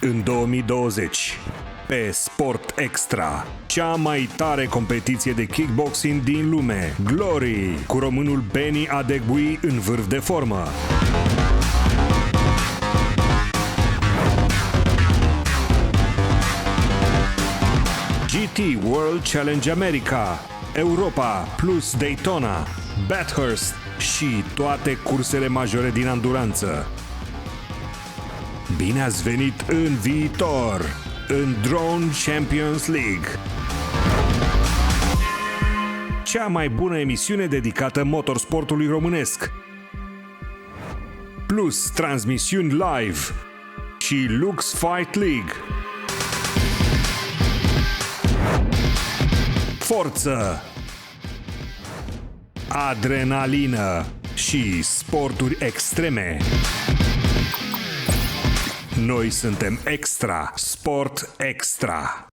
în 2020 pe Sport Extra, cea mai tare competiție de kickboxing din lume, Glory, cu românul Benny Adegbuyi în vârf de formă. GT World Challenge America, Europa plus Daytona, Bathurst și toate cursele majore din anduranță. Bine ați venit în viitor, în Drone Champions League, cea mai bună emisiune dedicată motorsportului românesc, plus transmisiuni live și Lux Fight League. Forță, adrenalină și sporturi extreme. Noi suntem Extra, Sport Extra.